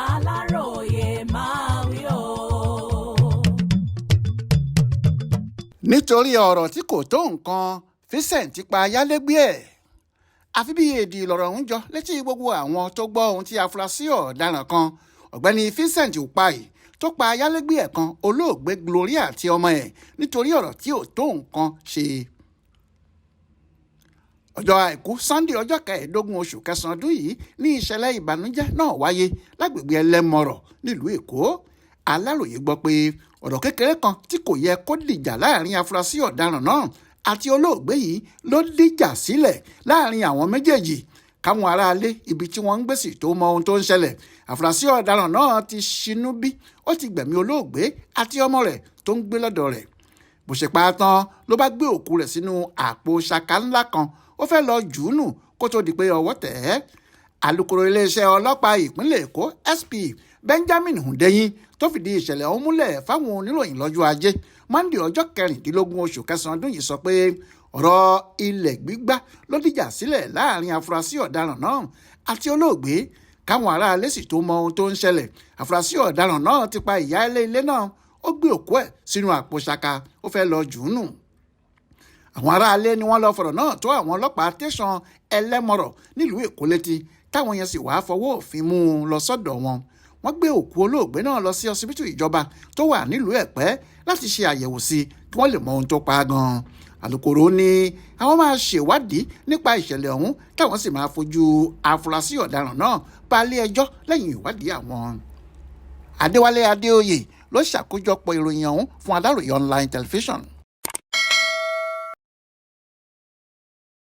Aláròyé máa wí o. Nítorí ọ̀rọ̀ tí kò tó nǹkan Vincent pa Ayalegbe ẹ̀. Àfi bí èdè lọ̀rọ̀ ń jọ létí gbogbo àwọn tó gbọ́ ohun tí afurasí ọ̀daràn kan ọ̀gbẹ́ni Vincent Upai tó pa Ayalegbe ẹ̀ kan olóògbé Gloria àti ọmọ ẹ̀ nítorí ọ̀rọ̀ tí ò tó nǹkan ṣe. Ọjọ́ àìkú Sunday ọjọ́ 15 oṣù kẹsàn-án ọdún yìí ní ìṣẹ̀lẹ̀ ìbànújẹ́ náà wáyé lágbègbè ẹlẹ́mọ̀rọ̀ nílùú Èkó. Aláròyé gbọ́ pé ọ̀rọ̀ kékeré kan tí kò yẹ kó dìjà láàrin afurasí ọ̀daràn náà àti olóògbé yìí ló dìjà sílẹ̀ láàrin àwọn méjèèjì káwọn aráalé ibi tí wọ́n ń gbé sí tó mọ ohun tó ń ṣẹlẹ̀. Afurasí ọ̀daràn náà ti ṣinú bí ó ti gbẹ̀mí olóògbé àti ọmọ rẹ̀ tó ń gbé lọ́dọ̀ rẹ̀. Bó ṣe pa á tán ló bá gbé òkú rẹ̀ sínú àpò ṣaka ńlá kan ó fẹ́ lọ jù ú nù kó tó di pé ọwọ́ tẹ̀ ẹ́. Alukoro iléeṣẹ́ ọlọ́pàá ìpínlẹ̀ Èkó SP Benjamin Hundeyin tó fìdí ìṣẹ̀lẹ̀ ọ̀hún múlẹ̀ fáwọn oníròyìn lọ́jọ́ Ajé Monday ọjọ́ 16 oṣù kẹsàn-án ọdún yìí sọ pé ọ̀rọ̀ ilẹ̀ gbígbá ló dìjà sílẹ̀ láàrin afurasí ọ̀daràn náà àti olóògbé káwọn aráalé sì tó mọ ohun tó ń ṣẹlẹ̀. Afurasí ọ̀daràn náà ti pa ìyáálé ilé náà ó gbé òkú ẹ̀ sínú àpò ṣaka ó fẹ́ lọ jù ú nù. Àwọn aráalé ni wọ́n lọ fọ̀rọ̀ náà tó àwọn ọlọ́pàá tẹ̀sán ẹlẹ́mọ̀rọ̀ nílùú Èkó létí táwọn yẹn sì wàá fọwọ́ òfin mú un lọ sọ́dọ̀ wọn. Wọ́n gbé òkú olóògbé náà lọ sí ọsibítù ìjọba tó wà nílùú Ẹ̀pẹ́ láti ṣe àyẹ̀wò sí i kí wọ́n lè mọ ohun tó pa á gan-an. Alukoro ní àwọn máa ṣèwádìí nípa ìṣẹ̀lẹ̀ ọ̀hún táwọn sì máa fojú afurasí ọ̀daràn náà balẹ̀ ẹjọ́ lẹ́yìn ìwádìí àwọn. Adéwálé Adéoyè ló ṣàkójọpọ̀ ìròyìn ọ̀hún fún Aláròyé online television.